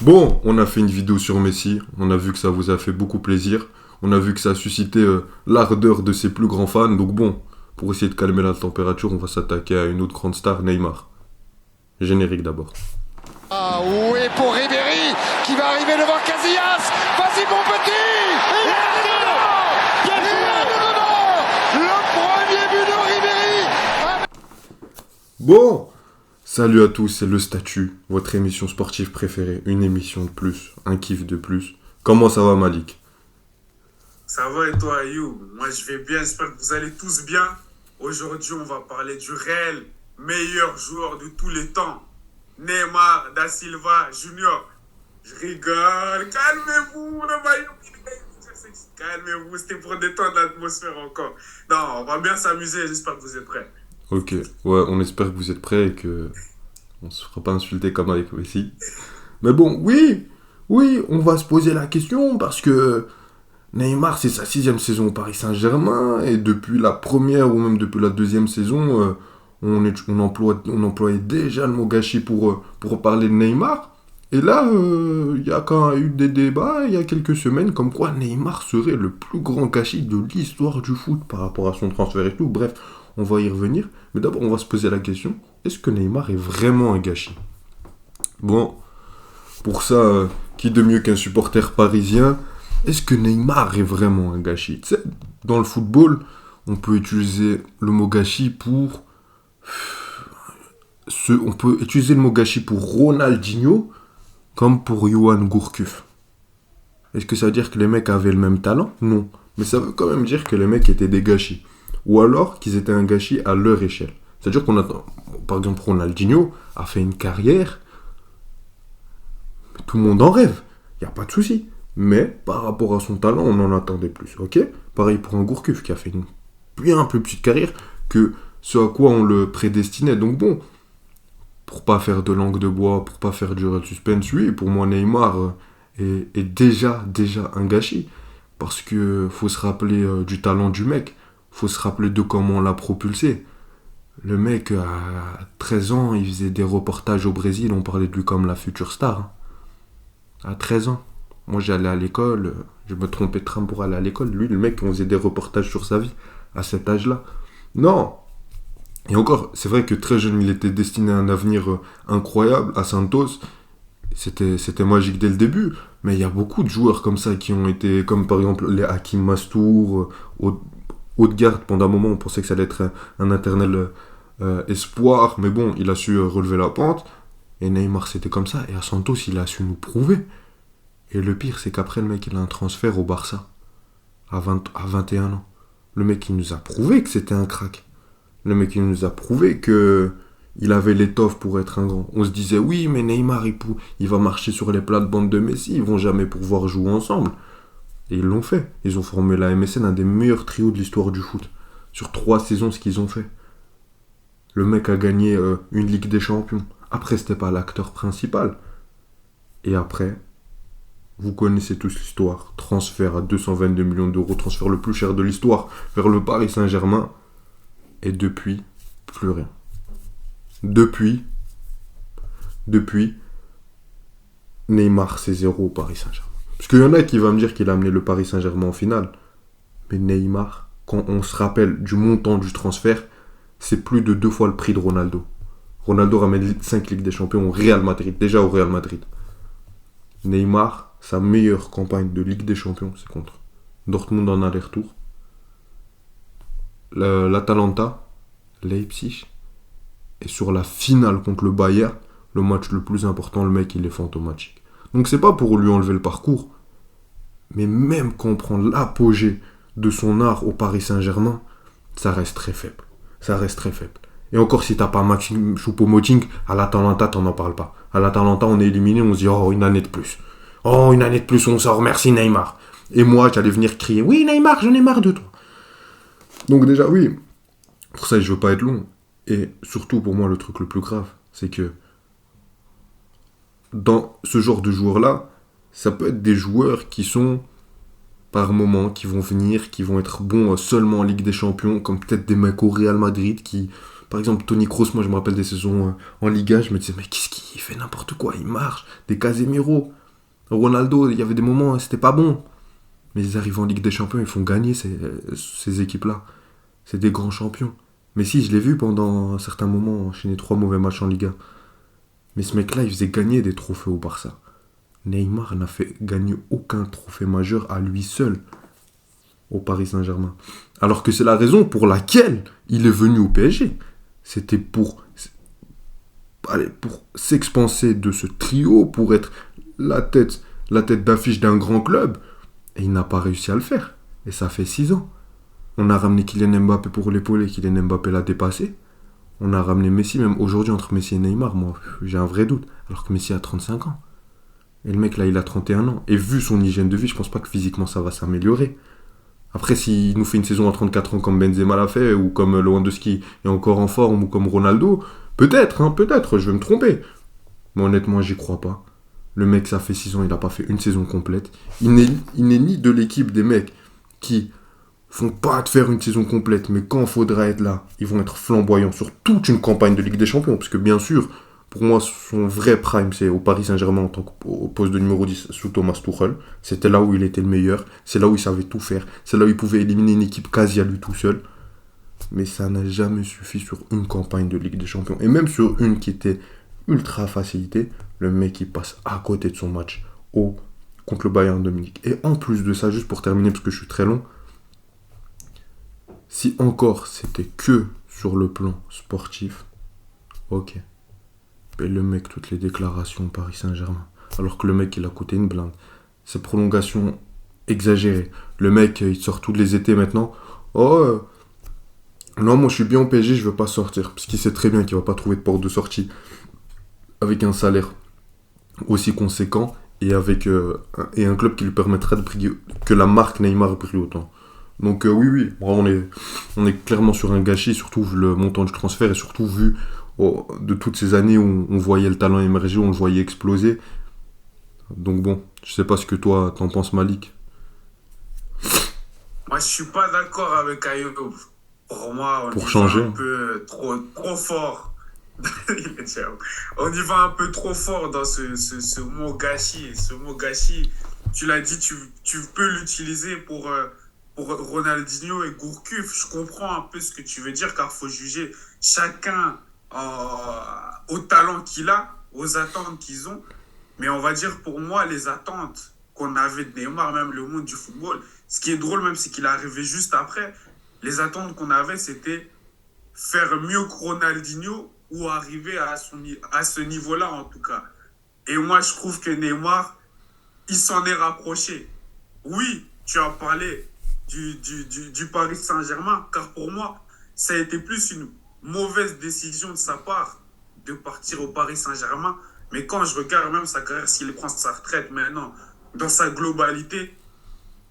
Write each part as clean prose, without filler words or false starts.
Bon, on a fait une vidéo sur Messi, on a vu que ça vous a fait beaucoup plaisir, on a vu que ça a suscité l'ardeur de ses plus grands fans, donc bon, pour essayer de calmer la température, on va s'attaquer à une autre grande star, Neymar. Générique d'abord. Ah oui, pour Ribéry qui va arriver devant Casillas. Vas-y mon petit. Il est dedans. Le premier but de Ribéry. Bon, salut à tous, c'est Le Statut, votre émission sportive préférée, une émission de plus, un kiff de plus. Comment ça va Malik? Ça va et toi, Ayoub? Moi, je vais bien. J'espère que vous allez tous bien. Aujourd'hui, on va parler du réel meilleur joueur de tous les temps, Neymar da Silva Junior. Je rigole. Calmez-vous, le maillot. Calmez-vous, c'était pour détendre l'atmosphère encore. Non, on va bien s'amuser. J'espère que vous êtes prêts. Ok, ouais, on espère que vous êtes prêts et que on se fera pas insulter comme avec Messi. Mais bon, oui, on va se poser la question parce que Neymar, c'est sa 6e saison au Paris Saint-Germain et depuis la première ou même depuis la 2e saison, on employait déjà le mot gâchis pour parler de Neymar. Et là, il y a quand même eu des débats il y a quelques semaines comme quoi Neymar serait le plus grand gâchis de l'histoire du foot par rapport à son transfert et tout. Bref, on va y revenir. Mais d'abord, on va se poser la question, est-ce que Neymar est vraiment un gâchis? Bon, pour ça, qui de mieux qu'un supporter parisien? Est-ce que Neymar est vraiment un gâchis? Tu sais, dans le football, on peut utiliser le mot gâchis pour... On peut utiliser le mot gâchis pour Ronaldinho comme pour Yohan Gourcuff. Est-ce que ça veut dire que les mecs avaient le même talent? Non. Mais ça veut quand même dire que les mecs étaient des gâchis. Ou alors qu'ils étaient un gâchis à leur échelle. C'est-à-dire qu'on a... Par exemple, Ronaldinho a fait une carrière... Tout le monde en rêve. Il n'y a pas de souci. Mais par rapport à son talent, on en attendait plus, ok? Pareil pour un Gourcuff qui a fait une bien plus petite carrière que ce à quoi on le prédestinait. Donc bon, pour pas faire de langue de bois, pour pas faire durer le suspense, oui, pour moi Neymar est déjà un gâchis. Parce que faut se rappeler du talent du mec, faut se rappeler de comment on l'a propulsé. Le mec, à 13 ans, il faisait des reportages au Brésil, on parlait de lui comme la future star. Hein. À 13 ans. Moi, j'allais à l'école, je me trompais de train pour aller à l'école. Lui, le mec, on faisait des reportages sur sa vie à cet âge-là. Non. Et encore, c'est vrai que très jeune, il était destiné à un avenir incroyable à Santos. C'était magique dès le début. Mais il y a beaucoup de joueurs comme ça qui ont été, comme par exemple les Hakim Mastour, Odegaard. Pendant un moment, on pensait que ça allait être un éternel espoir. Mais bon, il a su relever la pente. Et Neymar, c'était comme ça. Et à Santos, il a su nous prouver. Et le pire, c'est qu'après, le mec, il a un transfert au Barça. À 21 ans. Le mec, il nous a prouvé que c'était un crack. Le mec, il nous a prouvé que il avait l'étoffe pour être un grand. On se disait, oui, mais Neymar, il va marcher sur les plates-bandes de Messi. Ils vont jamais pouvoir jouer ensemble. Et ils l'ont fait. Ils ont formé la MSN, un des meilleurs trios de l'histoire du foot. Sur 3 saisons, ce qu'ils ont fait. Le mec a gagné une Ligue des Champions. Après, c'était pas l'acteur principal. Et après... Vous connaissez tous l'histoire. Transfert à 222 millions d'euros, transfert le plus cher de l'histoire vers le Paris Saint-Germain. Et depuis, plus rien. Depuis, Neymar, c'est 0 au Paris Saint-Germain. Parce qu'il y en a qui vont me dire qu'il a amené le Paris Saint-Germain en finale. Mais Neymar, quand on se rappelle du montant du transfert, c'est plus de 2 fois le prix de Ronaldo. Ronaldo ramène 5 Ligues des Champions au Real Madrid, déjà au Real Madrid. Neymar, sa meilleure campagne de Ligue des Champions, c'est contre Dortmund en aller-retour. L'Atalanta, Leipzig. Et sur la finale contre le Bayern, le match le plus important, le mec, il est fantomatique. Donc c'est pas pour lui enlever le parcours. Mais même quand on prend l'apogée de son art au Paris Saint-Germain, ça reste très faible. Ça reste très faible. Et encore si t'as pas Maxime Choupo-Moting, à l'Atalanta, t'en en parles pas. À l'Atalanta, on est éliminé, on se dit, oh, une année de plus. Oh, une année de plus, on sort, merci Neymar. Et moi, j'allais venir crier, oui Neymar, j'en ai marre de toi. Donc déjà, oui, pour ça, je veux pas être long. Et surtout, pour moi, le truc le plus grave, c'est que dans ce genre de joueurs-là, ça peut être des joueurs qui sont, par moment, qui vont venir, qui vont être bons seulement en Ligue des Champions, comme peut-être des mecs au Real Madrid qui Par exemple, Toni Kroos, moi je me rappelle des saisons en Liga, je me disais, mais qu'est-ce qu'il fait n'importe quoi, il marche. Des Casemiro, Ronaldo, il y avait des moments, c'était pas bon. Mais ils arrivent en Ligue des Champions, ils font gagner ces équipes-là. C'est des grands champions. Mais si, je l'ai vu pendant un certain moment enchaîner 3 mauvais matchs en Liga. Mais ce mec-là, il faisait gagner des trophées au Barça. Neymar n'a fait gagner aucun trophée majeur à lui seul au Paris Saint-Germain. Alors que c'est la raison pour laquelle il est venu au PSG. C'était pour s'expanser de ce trio, pour être la tête d'affiche d'un grand club. Et il n'a pas réussi à le faire. Et ça fait 6 ans. On a ramené Kylian Mbappé pour l'épauler, Kylian Mbappé l'a dépassé. On a ramené Messi, même aujourd'hui entre Messi et Neymar, moi j'ai un vrai doute. Alors que Messi a 35 ans. Et le mec là il a 31 ans. Et vu son hygiène de vie, je pense pas que physiquement ça va s'améliorer. Après s'il nous fait une saison à 34 ans comme Benzema l'a fait, ou comme Lewandowski est encore en forme, ou comme Ronaldo, peut-être, je vais me tromper. Mais honnêtement j'y crois pas. Le mec ça fait 6 ans, il a pas fait une saison complète. Il n'est ni de l'équipe des mecs qui font pas de faire une saison complète, mais quand il faudra être là, ils vont être flamboyants sur toute une campagne de Ligue des Champions. Parce que bien sûr, pour moi, son vrai prime, c'est au Paris Saint-Germain en tant qu'au poste de numéro 10 sous Thomas Tuchel. C'était là où il était le meilleur, c'est là où il savait tout faire, c'est là où il pouvait éliminer une équipe quasi à lui tout seul. Mais ça n'a jamais suffi sur une campagne de Ligue des Champions. Et même sur une qui était ultra facilité, le mec il passe à côté de son match contre le Bayern de Munich. Et en plus de ça, juste pour terminer, parce que je suis très long, si encore c'était que sur le plan sportif, ok. Mais le mec, toutes les déclarations Paris Saint-Germain, alors que le mec il a coûté une blinde. Ces prolongations exagérées. Le mec il sort tous les étés maintenant. Oh non, moi je suis bien au PSG, je veux pas sortir. Parce qu'il sait très bien qu'il va pas trouver de porte de sortie avec un salaire aussi conséquent et avec et un club qui lui permettra de briller, que la marque Neymar brille autant. Donc oui, on est clairement sur un gâchis, surtout vu le montant du transfert et surtout vu de toutes ces années où on voyait le talent émerger, où on le voyait exploser. Donc bon, je sais pas ce que toi t'en penses, Malik. Moi, je suis pas d'accord avec Ayoub. Pour moi, Pour changer. Va un peu trop fort. On y va un peu trop fort dans ce mot gâchis. Ce mot gâchis, tu l'as dit, tu peux l'utiliser pour Ronaldinho et Gourcuff. Je comprends un peu ce que tu veux dire, car il faut juger chacun au talent qu'il a, aux attentes qu'ils ont. Mais on va dire pour moi, les attentes qu'on avait de Neymar, même le monde du football, ce qui est drôle même, c'est qu'il est arrivé juste après. Les attentes qu'on avait, c'était faire mieux que Ronaldinho ou arriver à ce niveau-là en tout cas. Et moi, je trouve que Neymar, il s'en est rapproché. Oui, tu as parlé du Paris Saint-Germain, car pour moi, ça a été plus une mauvaise décision de sa part de partir au Paris Saint-Germain. Mais quand je regarde même sa carrière, s'il prend sa retraite maintenant, dans sa globalité,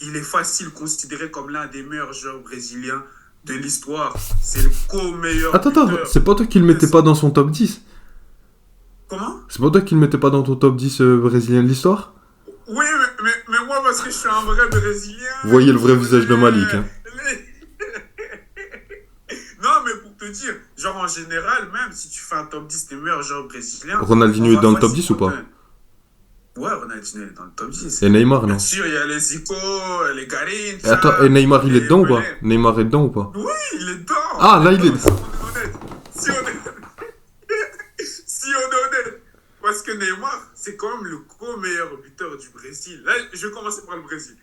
il est facile considéré comme l'un des meilleurs joueurs brésiliens de l'histoire. C'est le co-meilleur. Attends, c'est pas toi qui le mettais pas dans son top 10 ? Comment ? C'est pas toi qui le mettais pas dans ton top 10 brésilien de l'histoire ? Oui, mais moi, parce que je suis un vrai Brésilien... Vous voyez le vrai visage de Malik, hein. Non, mais pour te dire, genre en général, même si tu fais un top 10 des meilleurs joueurs brésiliens... Ronaldinho est dans le top 10 ou pas ? Ouais, Ronaldinho est dans le top 10. Et Neymar, non ? Bien sûr, il y a les Zico, les Garin... Et attends, et Neymar, il est dedans ou pas ? Neymar est dedans ou pas ? Oui, il est dedans. Ah, là, il est dedans. Si on est honnête. Parce que Neymar, c'est quand même le co-meilleur buteur du Brésil. Là, je vais commencer par le Brésil.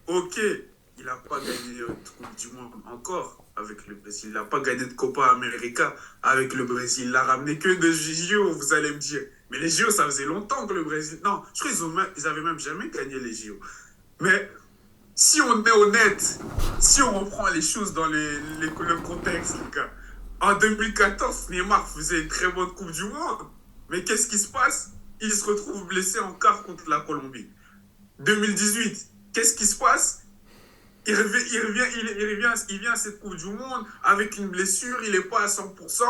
Ok, il n'a pas gagné de Coupe du Monde encore avec le Brésil. Il n'a pas gagné de Copa América avec le Brésil. Il n'a ramené que de JO, vous allez me dire. Mais les JO, ça faisait longtemps que le Brésil... Non, je crois qu'ils n'avaient même jamais gagné les JO. Mais si on est honnête, si on reprend les choses dans le contexte, les gars, en 2014, Neymar faisait une très bonne Coupe du Monde. Mais qu'est-ce qui se passe ? Il se retrouve blessé en quart contre la Colombie. 2018, qu'est-ce qui se passe ? Il vient à cette Coupe du Monde avec une blessure, il n'est pas à 100%.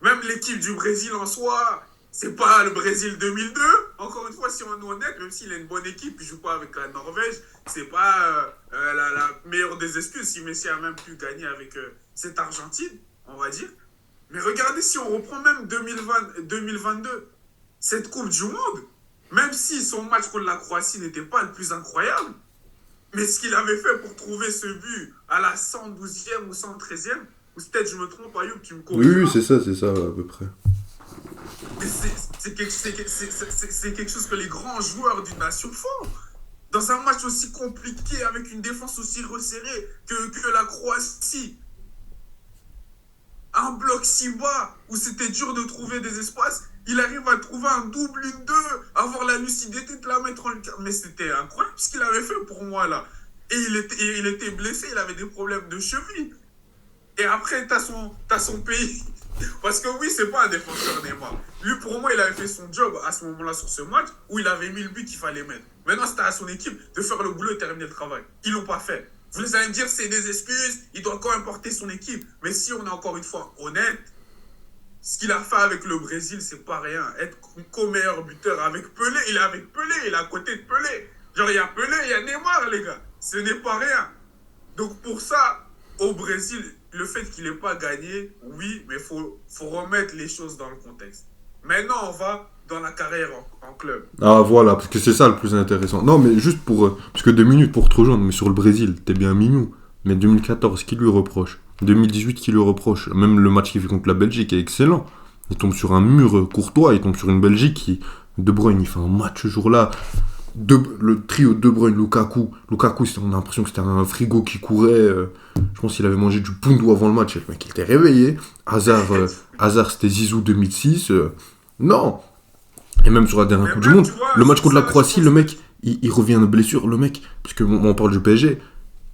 Même l'équipe du Brésil en soi, c'est pas le Brésil 2002. Encore une fois, si on est honnête, même s'il a une bonne équipe, il joue pas avec la Norvège, c'est pas la meilleure des excuses. Si Messi a même pu gagner avec cette Argentine, on va dire. Mais regardez, si on reprend même 2022, cette Coupe du Monde, même si son match contre la Croatie n'était pas le plus incroyable, mais ce qu'il avait fait pour trouver ce but à la 112e ou 113e, ou peut-être je me trompe, Ayoub, tu me Oui, corriges. c'est ça, à peu près. Mais c'est quelque chose que les grands joueurs d'une nation font. Dans un match aussi compliqué, avec une défense aussi resserrée que la Croatie, un bloc si bas, où c'était dur de trouver des espaces, il arrive à trouver un double, une deux, avoir la lucidité de la mettre en lucarne. Mais c'était incroyable ce qu'il avait fait pour moi là. Et il était blessé, il avait des problèmes de cheville. Et après, t'as son pays. Parce que oui, c'est pas un défenseur Neymar. Lui, pour moi, il avait fait son job à ce moment-là sur ce match où il avait mis le but qu'il fallait mettre. Maintenant, c'était à son équipe de faire le boulot et terminer le travail. Ils l'ont pas fait. Vous allez me dire, c'est des excuses, il doit quand même porter son équipe. Mais si on est encore une fois honnête, ce qu'il a fait avec le Brésil, c'est pas rien. Être co-meilleur buteur avec Pelé, il est avec Pelé, il est à côté de Pelé. Genre, il y a Pelé, il y a Neymar, les gars. Ce n'est pas rien. Donc, pour ça, au Brésil, le fait qu'il n'ait pas gagné, oui, mais il faut remettre les choses dans le contexte. Maintenant, on va dans la carrière en club. Ah voilà, parce que c'est ça le plus intéressant. Non, mais juste pour... parce que 2 minutes pour te rejoindre, mais sur le Brésil, t'es bien mignon. Mais 2014, qui lui reproche 2018, qui lui reproche Même le match qu'il fait contre la Belgique est excellent. Il tombe sur un mur courtois, il tombe sur une Belgique qui... De Bruyne, il fait un match ce jour-là. Le trio De Bruyne, Lukaku, on a l'impression que c'était un frigo qui courait. Je pense qu'il avait mangé du Poundou avant le match. Le mec, il était réveillé. Hazard, c'était Zizou 2006. Non. Et même sur la dernière Coupe du Monde, vois, le match contre la ça, Croatie, le mec, il revient de blessure. Le mec, parce qu'on parle du PSG,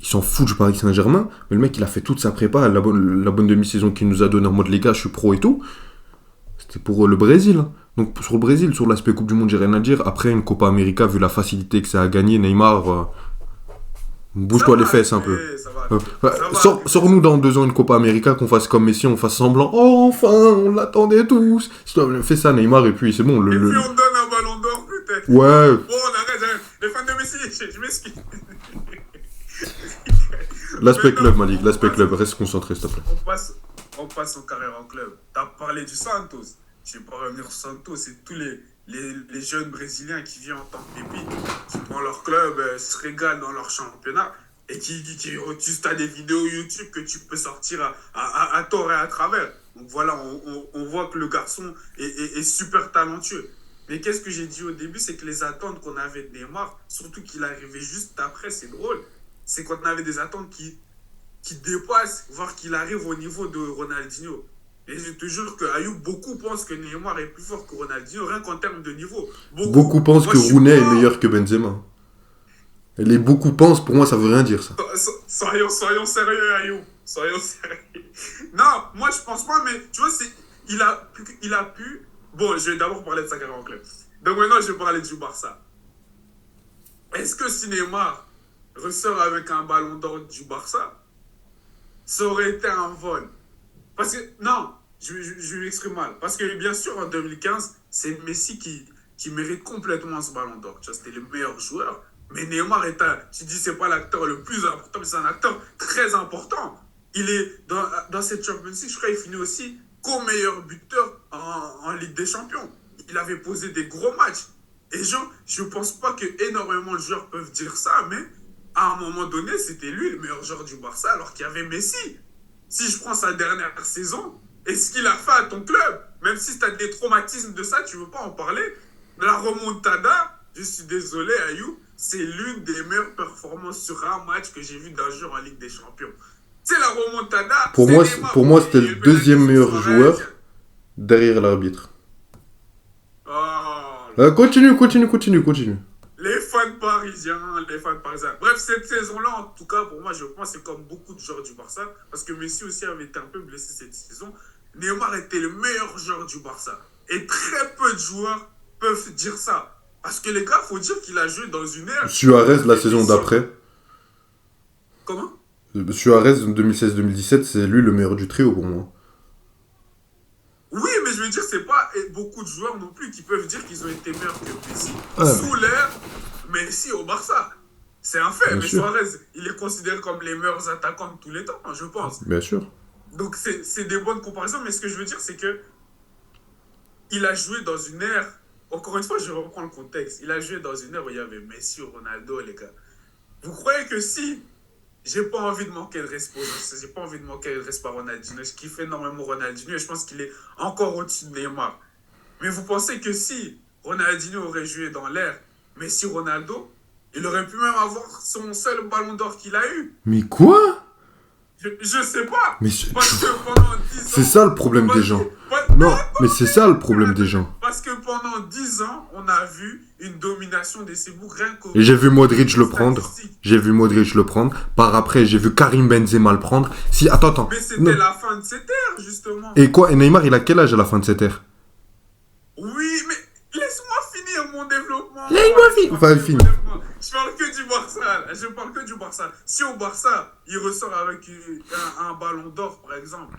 il s'en fout du Paris Saint-Germain. Mais le mec, il a fait toute sa prépa, la bonne demi-saison qu'il nous a donnée en mode les gars, je suis pro et tout. C'était pour le Brésil. Donc sur le Brésil, sur l'aspect Coupe du Monde, j'ai rien à dire. Après, une Copa América, vu la facilité que ça a gagné, Neymar, bouge-toi les fesses un peu. Sors-nous dans 2 ans une Copa América, qu'on fasse comme Messi, on fasse semblant. Oh, enfin, on l'attendait tous. Fais ça, Neymar, et puis c'est bon. Et puis on donne un ballon d'or, peut-être. Ouais. Bon, on arrête. Les fans de Messi, je m'excuse. L'aspect club, Malik, l'aspect club. Reste concentré, s'il te plaît. On passe en carrière en club. T'as parlé du Santos. Je vais pas revenir sur Santos. C'est tous les jeunes Brésiliens qui viennent en tant que pépites, qui dans leur club se régalent dans leur championnat et qui tu as des vidéos YouTube que tu peux sortir à tort et à travers. Donc voilà, on voit que le garçon est super talentueux. Mais qu'est-ce que j'ai dit au début, c'est que les attentes qu'on avait de Neymar, surtout qu'il arrivait juste après, c'est drôle, c'est qu'on avait des attentes qui dépassent, voire qu'il arrive au niveau de Ronaldinho. Et je te jure que Ayoub, beaucoup pensent que Neymar est plus fort que Ronaldinho, rien qu'en termes de niveau. Beaucoup pensent que Rooney est meilleur que Benzema. Et les beaucoup pensent, pour moi, ça veut rien dire, ça. Soyons sérieux, Ayoub. Soyons sérieux. Non, moi, je pense pas, mais tu vois, il a pu... Bon, je vais d'abord parler de sa carrière en club. Donc maintenant, je vais parler du Barça. Est-ce que si Neymar ressort avec un ballon d'or du Barça, ça aurait été un vol? Parce que, non, je m'exprime mal. Parce que, bien sûr, en 2015, c'est Messi qui mérite complètement ce ballon d'or. Tu vois, c'était le meilleur joueur. Mais Neymar tu dis, c'est pas l'acteur le plus important, mais c'est un acteur très important. Il est dans cette Champions League, je crois qu'il finit aussi co-meilleur buteur en Ligue des Champions. Il avait posé des gros matchs. Et je pense pas que énormément de joueurs peuvent dire ça, mais à un moment donné, c'était lui le meilleur joueur du Barça, alors qu'il y avait Messi. Si je prends sa dernière saison, et ce qu'il a fait à ton club, même si tu as des traumatismes de ça, tu veux pas en parler, la remontada, je suis désolé, Ayou, c'est l'une des meilleures performances sur un match que j'ai vu d'un joueur en Ligue des Champions. C'est la remontada. Pour moi, c'était le deuxième meilleur joueur derrière l'arbitre. Oh, Continue. les fans parisiens. Bref, cette saison-là, en tout cas, pour moi, je pense que c'est comme beaucoup de joueurs du Barça, parce que Messi aussi avait été un peu blessé cette saison. Neymar était le meilleur joueur du Barça. Et très peu de joueurs peuvent dire ça. Parce que les gars, il faut dire qu'il a joué dans une ère... Suarez, la saison d'après. Comment? Suarez, 2016-2017, c'est lui le meilleur du trio pour moi. Oui, mais je veux dire, c'est pas beaucoup de joueurs non plus qui peuvent dire qu'ils ont été meilleurs que Messi. Ouais, sous l'ère Messi au Barça. C'est un fait. Bien mais sûr. Suarez, il est considéré comme les meilleurs attaquants de tous les temps, je pense. Bien sûr. Donc, c'est des bonnes comparaisons, mais ce que je veux dire, c'est que il a joué dans une ère. Encore une fois, je reprends le contexte. Il a joué dans une ère où il y avait Messi, Ronaldo, les gars. Vous croyez que si j'ai pas envie de manquer de respect, j'ai pas envie de manquer de respect à Ronaldinho, je kiffe énormément Ronaldinho et je pense qu'il est encore au-dessus de Neymar. Mais vous pensez que si Ronaldinho aurait joué dans l'ère Messi, Ronaldo, il aurait pu même avoir son seul ballon d'or qu'il a eu? Mais quoi? Je sais pas. Mais Parce que pendant 10 ans. c'est ça le problème des gens. Non, mais c'est ça le problème des gens. Parce que pendant 10 ans, on a vu une domination des Cébous rien qu'au. Et j'ai vu Modric le prendre. J'ai vu Modric le prendre. Par après, j'ai vu Karim Benzema le prendre. Si, attends. Mais c'était Non. la fin de cette ère, justement. Et quoi? Et Neymar, il a quel âge à la fin de cette ère? Oui, mais laisse-moi finir mon développement. Laisse-moi finir. Enfin, finis. Je parle que du Barça. Là. Je parle que du Barça. Si au Barça, il ressort avec un ballon d'or, par exemple,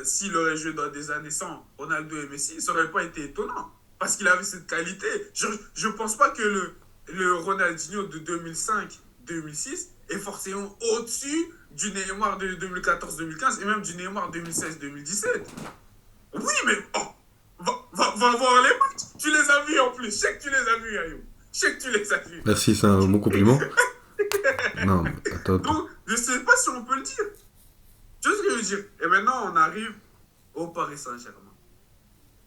s'il aurait joué dans des années sans Ronaldo et Messi, ça n'aurait pas été étonnant. Parce qu'il avait cette qualité. Je ne pense pas que le Ronaldinho de 2005-2006 est forcément au-dessus du Neymar de 2014-2015 et même du Neymar 2016-2017. Oui, mais va voir les matchs. Tu les as vus en plus. Je sais que tu les as vus, Ayoub. Je sais que tu les as vus. Merci, c'est un bon compliment. Non, mais attends. Donc, je ne sais pas si on peut le dire. Tu vois ce que je veux dire? Et maintenant, on arrive au Paris Saint-Germain.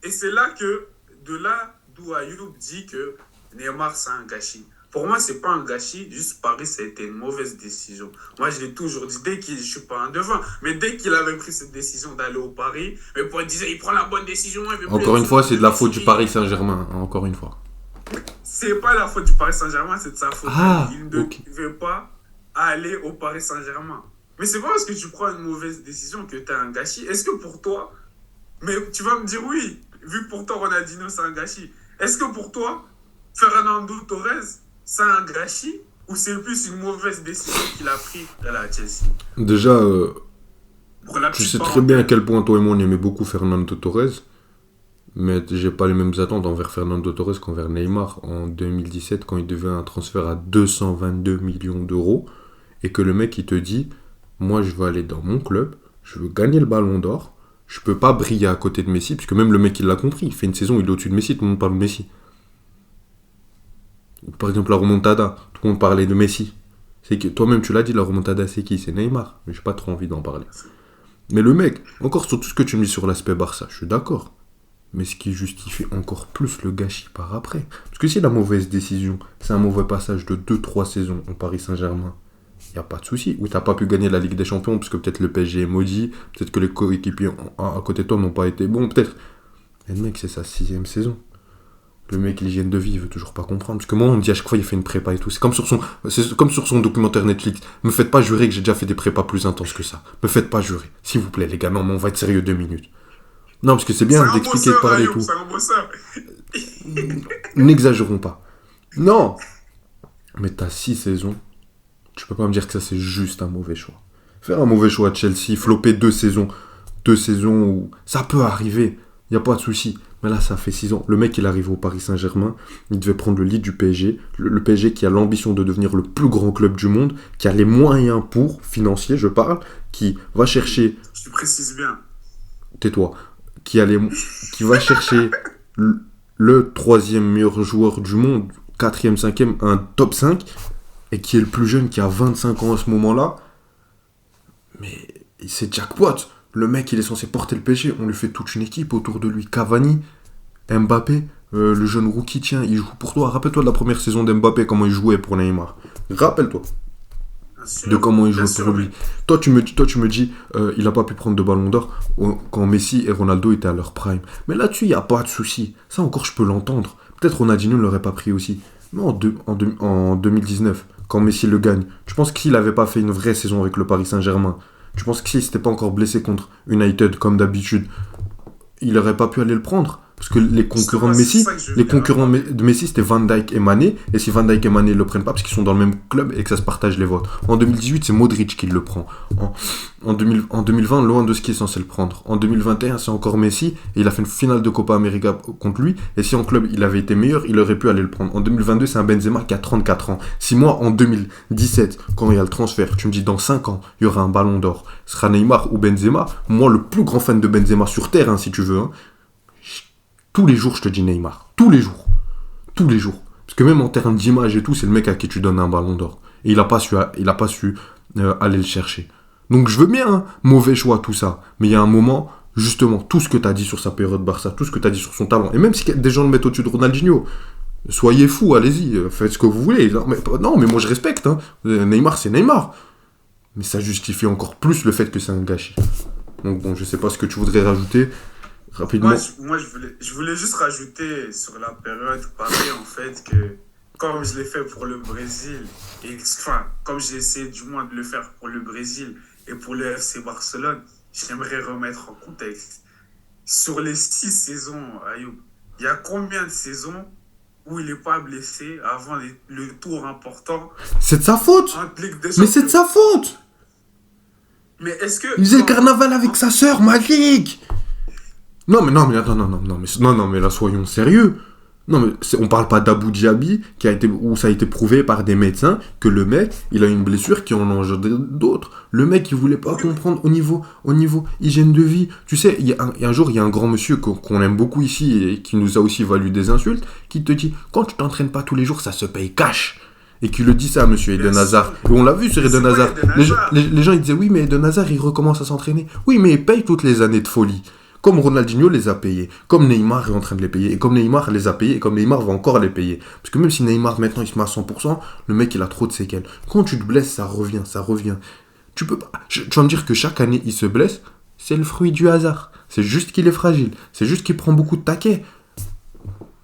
Et c'est là que, de là d'où Ayoub dit que Neymar, c'est un gâchis. Pour moi, c'est pas un gâchis, juste Paris, ça a été une mauvaise décision. Moi, je l'ai toujours dit, je suis pas un devin, mais dès qu'il avait pris cette décision d'aller au Paris, mais pour dire, il prend la bonne décision. Encore une fois, c'est de la faute du Paris Saint-Germain. Encore une fois. C'est pas la faute du Paris Saint-Germain, c'est de sa faute. Ah, il ne devait pas aller au Paris Saint-Germain. Mais c'est pas parce que tu prends une mauvaise décision que tu as un gâchis. Est-ce que pour toi, mais tu vas me dire oui, vu que pour toi Ronaldinho c'est un gâchis. Est-ce que pour toi, Fernando Torres c'est un gâchis ou c'est plus une mauvaise décision qu'il a prise à la Chelsea? Déjà, tu sais très bien à quel point toi et moi on aimait beaucoup Fernando Torres. Mais j'ai pas les mêmes attentes envers Fernando Torres qu'envers Neymar en 2017 quand il devait un transfert à 222 millions d'euros et que le mec il te dit moi je veux aller dans mon club, je veux gagner le ballon d'or, je peux pas briller à côté de Messi puisque même le mec il l'a compris, il fait une saison il est au-dessus de Messi, tout le monde parle de Messi. Par exemple la remontada, tout le monde parlait de Messi. C'est que toi-même tu l'as dit, la remontada c'est qui? C'est Neymar, mais j'ai pas trop envie d'en parler. Mais le mec, encore sur tout ce que tu me dis sur l'aspect Barça, je suis d'accord. Mais ce qui justifie encore plus le gâchis par après. Parce que si la mauvaise décision, c'est un mauvais passage de 2-3 saisons au Paris Saint-Germain, il n'y a pas de souci. Ou tu n'as pas pu gagner la Ligue des Champions, parce que peut-être le PSG est maudit, peut-être que les coéquipiers à côté de toi n'ont pas été bons, peut-être. Mais le mec, c'est sa 6e saison. Le mec, l'hygiène de vie, il veut toujours pas comprendre. Parce que moi, on me dit à chaque fois, il fait une prépa et tout. C'est comme sur son documentaire Netflix. Me faites pas jurer que j'ai déjà fait des prépas plus intenses que ça. Me faites pas jurer. S'il vous plaît, les gars, non, mais on va être sérieux 2 minutes. Non, parce que c'est bien d'expliquer, de parler et tout. C'est un bosseur. N'exagérons pas. Non. Mais t'as 6 saisons. Tu peux pas me dire que ça, c'est juste un mauvais choix. Faire un mauvais choix à Chelsea, flopper 2 saisons. 2 saisons où ça peut arriver. Y a pas de souci. Mais là, ça fait 6 ans. Le mec, il arrive au Paris Saint-Germain. Il devait prendre le lead du PSG. Le PSG qui a l'ambition de devenir le plus grand club du monde. Qui a les moyens pour, financiers, je parle. Qui va chercher... Tu précises bien. Tais-toi. Qui va chercher le 3e meilleur joueur du monde, 4e, 5e, un top 5, et qui est le plus jeune, qui a 25 ans à ce moment-là. Mais c'est jackpot. Le mec, il est censé porter le PSG. On lui fait toute une équipe autour de lui. Cavani, Mbappé, le jeune rookie, tiens, il joue pour toi. Rappelle-toi de la première saison d'Mbappé, comment il jouait pour Neymar. Rappelle-toi de comment il jouait pour lui. Toi, tu me dis, il n'a pas pu prendre de ballon d'or quand Messi et Ronaldo étaient à leur prime. Mais là-dessus, il n'y a pas de souci. Ça encore, je peux l'entendre. Peut-être Ronaldinho ne l'aurait pas pris aussi. Mais en 2019, quand Messi le gagne, tu penses que s'il n'avait pas fait une vraie saison avec le Paris Saint-Germain, tu penses que s'il n'était pas encore blessé contre United, comme d'habitude, il n'aurait pas pu aller le prendre? Parce que les concurrents de Messi, de Messi, c'était Van Dijk et Mané. Et si Van Dijk et Mané ne le prennent pas, parce qu'ils sont dans le même club et que ça se partage les votes. En 2018, c'est Modric qui le prend. En 2020, loin de ce qui est censé le prendre. En 2021, c'est encore Messi. Et il a fait une finale de Copa América contre lui. Et si en club, il avait été meilleur, il aurait pu aller le prendre. En 2022, c'est un Benzema qui a 34 ans. Si moi, en 2017, quand il y a le transfert, tu me dis dans 5 ans, il y aura un ballon d'or, ce sera Neymar ou Benzema. Moi, le plus grand fan de Benzema sur Terre, hein, si tu veux, hein, tous les jours, je te dis Neymar. Tous les jours. Tous les jours. Parce que même en termes d'image et tout, c'est le mec à qui tu donnes un ballon d'or. Et il n'a pas su aller le chercher. Donc je veux bien, hein, mauvais choix, tout ça. Mais il y a un moment, justement, tout ce que tu as dit sur sa période Barça, tout ce que tu as dit sur son talent, et même si des gens le mettent au-dessus de Ronaldinho, soyez fous, allez-y, faites ce que vous voulez. Non, mais moi je respecte. Hein. Neymar, c'est Neymar. Mais ça justifie encore plus le fait que c'est un gâchis. Donc bon, je sais pas ce que tu voudrais rajouter. Rapidement. Moi je voulais juste rajouter sur la période pareil en fait que comme je l'ai fait pour le Brésil, comme j'ai essayé du moins de le faire pour le Brésil et pour le FC Barcelone, j'aimerais remettre en contexte. Sur les 6 saisons, Ayoub, il y a combien de saisons où il n'est pas blessé avant le tour important? C'est de sa faute. Mais c'est de sa faute. Mais est-ce que... Il faisait le carnaval avec sa sœur, Malik. Non mais là soyons sérieux. Non mais on parle pas d'Abou Diaby où ça a été prouvé par des médecins que le mec il a une blessure qui en engendre d'autres. Le mec il voulait pas comprendre au niveau hygiène de vie. Tu sais il y a un jour il y a un grand monsieur qu'on aime beaucoup ici et qui nous a aussi valu des insultes qui te dit quand tu t'entraînes pas tous les jours ça se paye cash. Et qui le dit ça, monsieur Eden Hazard. Et on l'a vu sur Eden Hazard. Les gens ils disaient oui mais Eden Hazard il recommence à s'entraîner. Oui mais il paye toutes les années de folie. Comme Ronaldinho les a payés, comme Neymar est en train de les payer, et comme Neymar les a payés, et comme Neymar va encore les payer. Parce que même si Neymar maintenant il se met à 100%, le mec il a trop de séquelles. Quand tu te blesses, ça revient. Tu peux pas. Tu vas me dire que chaque année il se blesse, c'est le fruit du hasard. C'est juste qu'il est fragile, c'est juste qu'il prend beaucoup de taquets.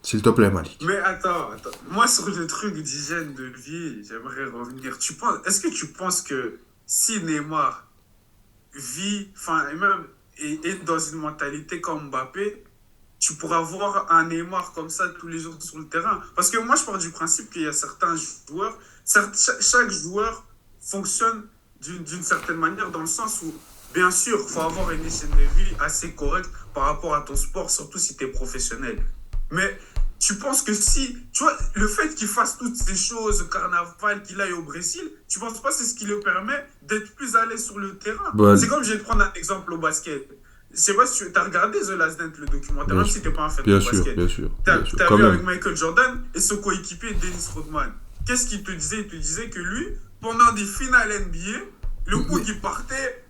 S'il te plaît, Malik. Mais attends. Moi sur le truc d'hygiène de vie, j'aimerais revenir. Est-ce que tu penses que si Neymar vit, et même et dans une mentalité comme Mbappé, tu pourras voir un Neymar comme ça tous les jours sur le terrain. Parce que moi, je pars du principe qu'il y a certains joueurs, chaque joueur fonctionne d'une certaine manière dans le sens où, bien sûr, il faut avoir une hygiène de vie assez correcte par rapport à ton sport, surtout si tu es professionnel. Mais tu penses que tu vois, le fait qu'il fasse toutes ces choses, carnaval, qu'il aille au Brésil, tu penses pas que c'est ce qui le permet d'être plus à l'aise sur le terrain? Bah, c'est comme, je vais te prendre un exemple au basket. Je sais pas si tu as regardé The Last Dance, le documentaire, même si tu n'es pas un fan de basket. Bien sûr. Tu as vu avec Michael Jordan et son coéquipier Dennis Rodman. Qu'est-ce qu'il te disait? Il te disait que lui, pendant des finales NBA, le coup qu'il partait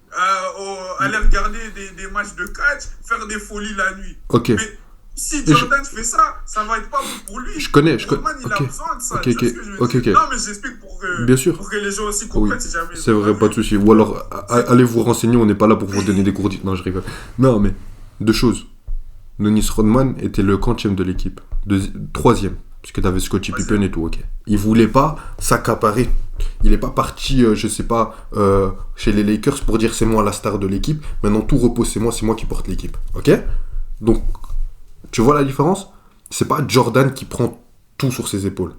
aller regarder des matchs de catch, faire des folies la nuit. Ok. Mais si Jordan fait ça, ça va être pas bon pour lui. Je connais. Rodman, il a besoin de ça. Ok. Non, mais j'explique pour que les gens aussi comprennent si jamais. C'est vrai, pas de souci. Ou alors, allez vous renseigner, on n'est pas là pour vous donner des cours d'it. Non, je rigole. Non, mais, 2 choses. Dennis Rodman était le quantième de l'équipe. 3e. Parce que t'avais Scottie Pippen et tout, ok. Il voulait pas s'accaparer. Il est pas parti, chez les Lakers pour dire c'est moi la star de l'équipe. Maintenant, tout repose, c'est moi qui porte l'équipe. Ok? Donc, tu vois la différence? C'est pas Jordan qui prend tout sur ses épaules.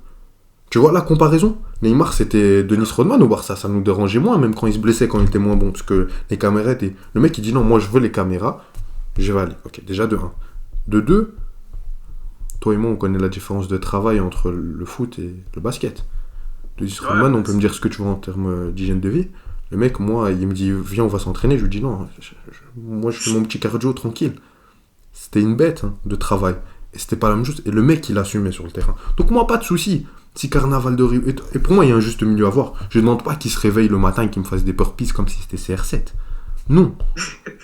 Tu vois la comparaison? Neymar, c'était Dennis Rodman au Barça. Ça nous dérangeait moins, même quand il se blessait, quand il était moins bon. Parce que les caméras étaient... Le mec, il dit non, moi, je veux les caméras. Je vais aller. Ok, déjà de 1. De 2, toi et moi, on connaît la différence de travail entre le foot et le basket. Dennis Rodman, on peut me dire ce que tu veux en termes d'hygiène de vie. Le mec, moi, il me dit, viens, on va s'entraîner. Je lui dis non, moi, je fais mon petit cardio tranquille. C'était une bête de travail. Et c'était pas la même chose. Et le mec, il assumait sur le terrain. Donc moi, pas de souci. Si Carnaval de Rio... Et pour moi, il y a un juste milieu à voir. Je ne demande pas qu'il se réveille le matin et qu'il me fasse des burpees comme si c'était CR7. Non.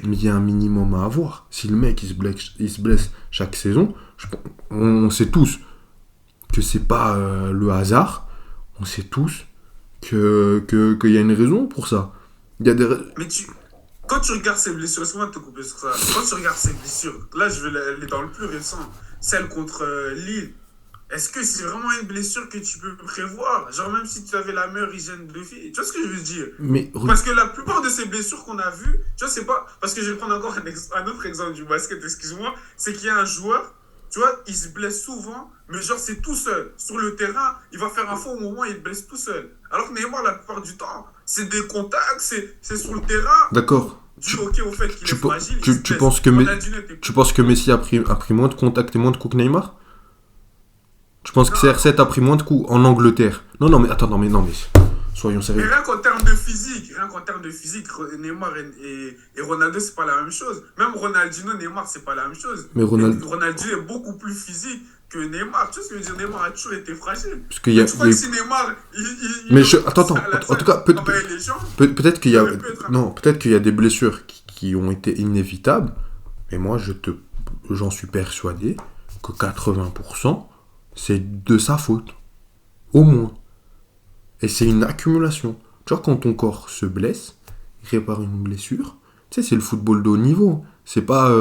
Mais il y a un minimum à avoir. Si le mec, il se blesse chaque saison, on sait tous que c'est pas le hasard. On sait tous qu'il y a une raison pour ça. Il y a des... Mais quand tu regardes ses blessures, laisse-moi te couper sur ça. Quand tu regardes ses blessures, là je vais aller dans le plus récent, celle contre Lille, est-ce que c'est vraiment une blessure que tu peux prévoir? Genre même si tu avais la meilleure hygiène de vie, tu vois ce que je veux dire? Parce que la plupart de ces blessures qu'on a vues, tu vois, c'est pas... Parce que je vais prendre encore un autre exemple du basket, excuse-moi, c'est qu'il y a un joueur, tu vois, il se blesse souvent, mais genre, c'est tout seul. Sur le terrain, il va faire un faux moment, il blesse tout seul. Alors que Neymar, la plupart du temps, c'est des contacts, c'est sur le terrain. D'accord. Dû au fait qu'il est fragile, Tu penses que tu penses que Messi a pris moins de contacts et moins de coups que Neymar? Tu penses que CR7 a pris moins de coups en Angleterre? Non, mais attends, non, mais soyons Mais sérieux. rien qu'en termes de physique, Neymar et Ronaldo, c'est pas la même chose. Même Ronaldinho, Neymar, c'est pas la même chose. Mais Ronaldinho est beaucoup plus physique que Neymar. Tu vois ce que je veux dire? Neymar a toujours été fragile. Parce qu'il y a, tu crois que si Neymar, attends, en tout cas, peut-être qu'il y a, non, peut-être qu'il y a des blessures qui ont été inévitables, mais moi, j'en suis persuadé que 80%, c'est de sa faute. Au moins. Et c'est une accumulation. Tu vois, quand ton corps se blesse, il répare une blessure, tu sais, c'est le football de haut niveau. C'est pas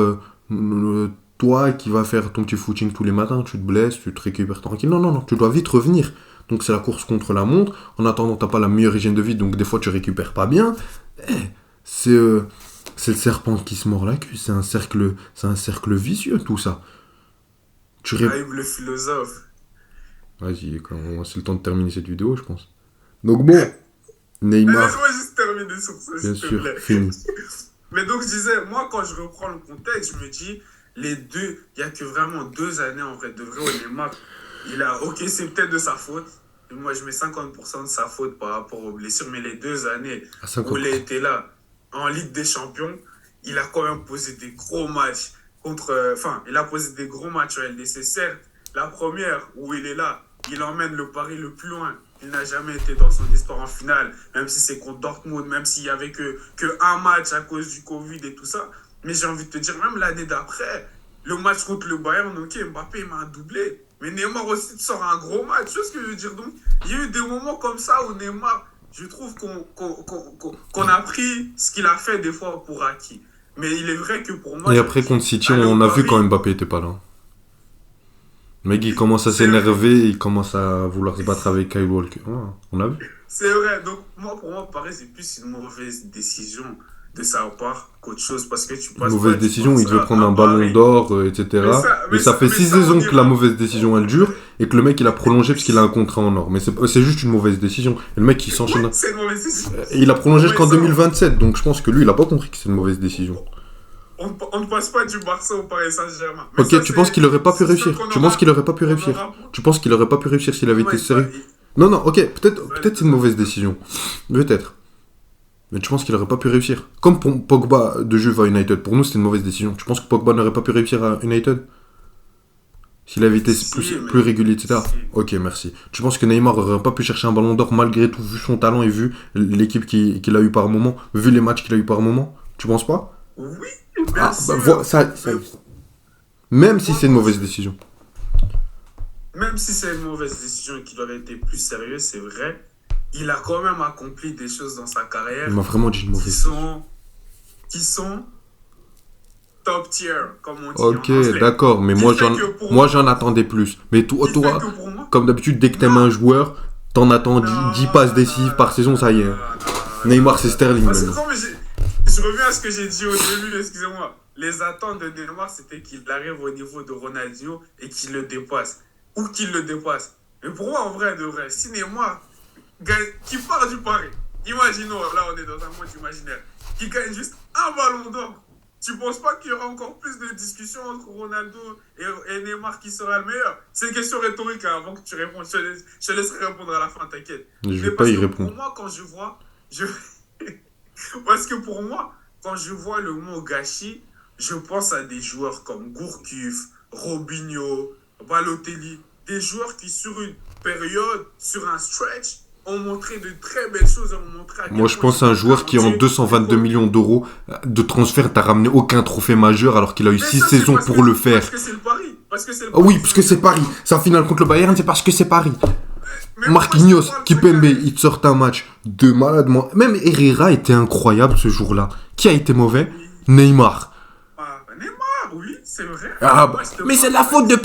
toi qui vas faire ton petit footing tous les matins, tu te blesses, tu te récupères tranquille. Non, tu dois vite revenir. Donc c'est la course contre la montre. En attendant, t'as pas la meilleure hygiène de vie, donc des fois tu récupères pas bien. C'est le serpent qui se mord la queue. C'est un cercle vicieux, tout ça. Arrive le philosophe. Vas-y, c'est le temps de terminer cette vidéo, je pense. Donc bon, Neymar. Laisse-moi juste terminer sur ça, bien s'il te sûr, plaît. fini. Mais donc je disais, moi quand je reprends le contexte, je me dis, il n'y a que vraiment 2 années en vrai de vrai où Neymar, ok, c'est peut-être de sa faute. Et moi je mets 50% de sa faute par rapport aux blessures, mais les 2 années où il a été là, en Ligue des Champions, il a quand même posé des gros matchs il a posé des gros matchs au LDC, certes. La première où il est là, il emmène le Paris le plus loin. Il n'a jamais été dans son histoire en finale, même si c'est contre Dortmund, même s'il n'y avait que un match à cause du Covid et tout ça. Mais j'ai envie de te dire, même l'année d'après, le match contre le Bayern, ok, Mbappé m'a doublé. Mais Neymar aussi sort un gros match, tu vois ce que je veux dire? Donc, il y a eu des moments comme ça où Neymar, je trouve qu'on a pris ce qu'il a fait des fois pour acquis. Mais il est vrai que pour moi... Et après, contre City, on a vu quand Mbappé n'était pas là. Le mec, il commence à s'énerver, il commence à vouloir se battre avec Kyle Walker. Ouais, on a vu. C'est vrai. Donc, pour moi, Paris, c'est plus une mauvaise décision de sa part qu'autre chose. Parce que tu passes. Une mauvaise décision, il devait prendre un ballon d'or, etc. Mais ça fait 6 saisons que la mauvaise décision, elle dure, et que le mec, il a prolongé parce qu'il a un contrat en or. Mais c'est juste une mauvaise décision. Et le mec, il s'enchaîne. C'est une mauvaise décision. Et il a prolongé jusqu'en 2027, donc je pense que lui, il a pas compris que c'est une mauvaise décision. On ne passe pas du Barça au Paris Saint-Germain. Ok, ça, tu penses qu'il aurait pas pu réussir? Tu penses qu'il aurait pas pu réussir? Tu penses qu'il aurait pas pu réussir s'il avait été sérieux? Non, ok, peut-être c'est une mauvaise décision. Peut-être. Mais tu penses qu'il aurait pas pu réussir? Comme pour Pogba de Juve à United, pour nous c'était une mauvaise décision. Tu penses que Pogba n'aurait pas pu réussir à United? S'il avait été plus régulier, etc. Ok, merci. Tu penses que Neymar aurait pas pu chercher un ballon d'or malgré tout, vu son talent et vu l'équipe qu'il a eu par moment, vu les matchs qu'il a eu par moment? Tu penses pas? Oui, bien sûr. Même si c'est une mauvaise décision. Même si c'est une mauvaise décision et qu'il aurait été plus sérieux, c'est vrai. Il a quand même accompli des choses dans sa carrière. Il m'a vraiment dit une mauvaise décision. Qui sont top tier, comme on dit. Ok, d'accord, mais moi j'en attendais plus. Mais toi, comme d'habitude, dès que t'aimes un joueur, t'en attends 10 passes décisives par saison, ça y est. Neymar, c'est Sterling maintenant. Je reviens à ce que j'ai dit au début, excusez-moi. Les attentes de Neymar, c'était qu'il arrive au niveau de Ronaldinho et qu'il le dépasse. Ou qu'il le dépasse. Mais pour moi, en vrai, de vrai, si Neymar qui part du Paris, imaginons, là on est dans un monde imaginaire, qui gagne juste un ballon d'or, tu penses pas qu'il y aura encore plus de discussions entre Ronaldo et Neymar qui sera le meilleur? C'est une question rhétorique, hein, avant que tu répondes. Je te laisserai répondre à la fin, t'inquiète. Je vais pas y répondre. Pour moi, quand je vois... Parce que pour moi, quand je vois le mot gâchis, je pense à des joueurs comme Gourcuff, Robinho, Balotelli, des joueurs qui sur une période, sur un stretch, ont montré de très belles choses. Moi, je pense à un joueur qui, en 222 millions d'euros de transfert, t'a ramené aucun trophée majeur alors qu'il a eu 6 saisons pour le faire. Parce que c'est le Paris. Oui, parce que c'est Paris. C'est un final contre le Bayern, c'est parce que c'est Paris. Marquinhos, Kipembe, il te sort un match de malade. Même Herrera était incroyable ce jour-là. Qui a été mauvais? Neymar. Neymar, oui, c'est vrai. Mais c'est de la faute de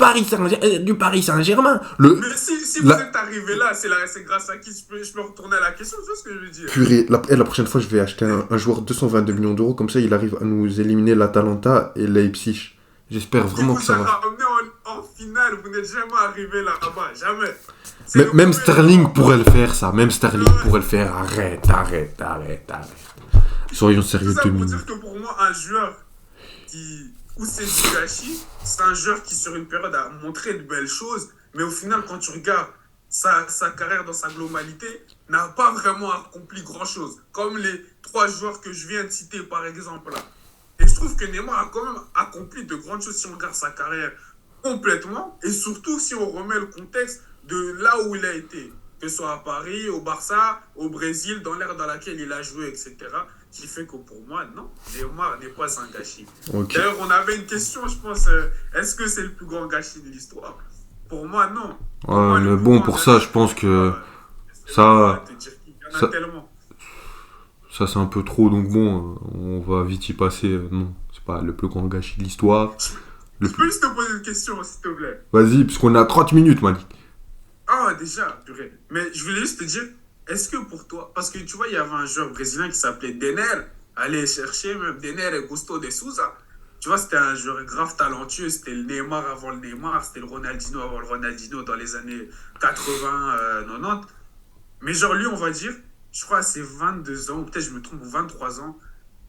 du Paris Saint-Germain. Mais si vous êtes arrivé là, c'est grâce à qui je peux retourner à la question, tu vois ce que je veux dire? Purée, la prochaine fois, je vais acheter un joueur de 222 millions d'euros. Comme ça, il arrive à nous éliminer l'Atalanta et Leipzig. J'espère qui vraiment que vous ça a va. ramené en finale. Vous n'êtes jamais arrivé là-bas. Jamais. C'est le Même premier Sterling tour. pourrait le faire, ça. Même Sterling Ouais. pourrait le faire. Arrête. Soyons sérieux Tout ça 2 pour minutes. dire que pour moi, un joueur où c'est du gâchis, c'est un joueur qui, sur une période, a montré de belles choses, mais au final, quand tu regardes sa carrière dans sa globalité, n'a pas vraiment accompli grand-chose. Comme les 3 joueurs que je viens de citer, par exemple, là. Et je trouve que Neymar a quand même accompli de grandes choses si on regarde sa carrière complètement, et surtout si on remet le contexte de là où il a été, que ce soit à Paris, au Barça, au Brésil, dans l'ère dans laquelle il a joué, etc. Qui fait que pour moi, non, Neymar n'est pas un gâchis. Ok. D'ailleurs, on avait une question, je pense, est-ce que c'est le plus grand gâchis de l'histoire? Pour moi, non. Pour moi, Ouais, le mais plus bon, grand pour ça, gâchis, je pense que c'est ça- pas te dire qu'il y en a ça- tellement. ça c'est un peu trop, donc bon, on va vite y passer. Non, c'est pas le plus grand gâchis de l'histoire. Je peux juste te poser une question, s'il te plaît. Vas-y, puisqu'on a 30 minutes, Malik. Ah, déjà, purée. Mais je voulais juste te dire, est-ce que pour toi, parce que tu vois, il y avait un joueur brésilien qui s'appelait Denner, allez chercher même Denner et Gusto de Souza. Tu vois, c'était un joueur grave talentueux, c'était le Neymar avant le Neymar, c'était le Ronaldinho avant le Ronaldinho dans les années 80, 90. Mais genre, lui, on va dire, je crois à ses 22 ans, ou peut-être je me trompe, 23 ans,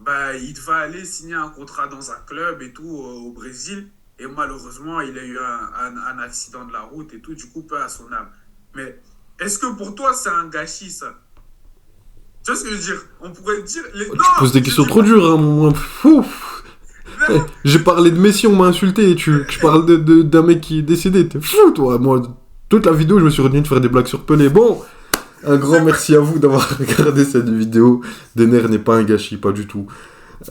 bah, il va aller signer un contrat dans un club et tout au Brésil. Et malheureusement, il a eu un accident de la route et tout, du coup, peu à son âme. Mais est-ce que pour toi, c'est un gâchis, ça? Tu vois ce que je veux dire? On pourrait dire... Tu poses des questions trop dures, hein, mon... Fou. Eh, Non, j'ai parlé de Messi, on m'a insulté, et tu parles d'un mec qui est décédé. T'es fou, toi. Moi, toute la vidéo, je me suis retenu de faire des blagues sur Pelé. Bon, un grand merci à vous d'avoir regardé cette vidéo. Denner n'est pas un gâchis, pas du tout.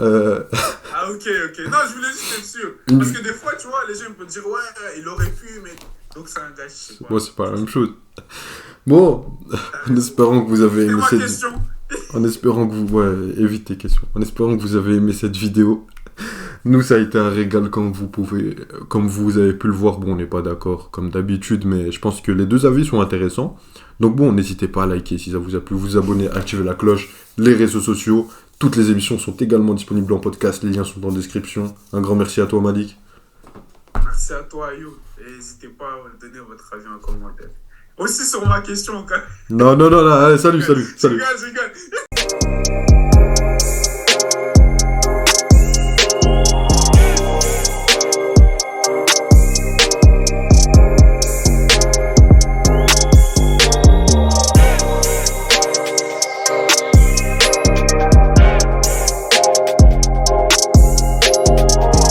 Ah, ok. Non, je voulais juste être sûr. Parce que des fois, tu vois, les gens peuvent dire, ouais, il aurait pu, mais... Donc c'est un gâchis, je sais pas. Bon, c'est pas la même chose. Bon, en espérant que vous avez C'est aimé ma cette... question. En espérant que vous... Ouais, évite tes questions. En espérant que vous avez aimé cette vidéo. Nous, ça a été un régal comme vous pouvez... Comme vous avez pu le voir. Bon, on n'est pas d'accord comme d'habitude, mais je pense que les deux avis sont intéressants. Donc bon, n'hésitez pas à liker si ça vous a plu, vous abonner, activer la cloche, les réseaux sociaux. Toutes les émissions sont également disponibles en podcast. Les liens sont en description. Un grand merci à toi, Malik. Merci à toi, Ayoub. Et n'hésitez pas à donner votre avis en commentaire. Aussi sur ma question, quand Non, allez, salut. je rigole.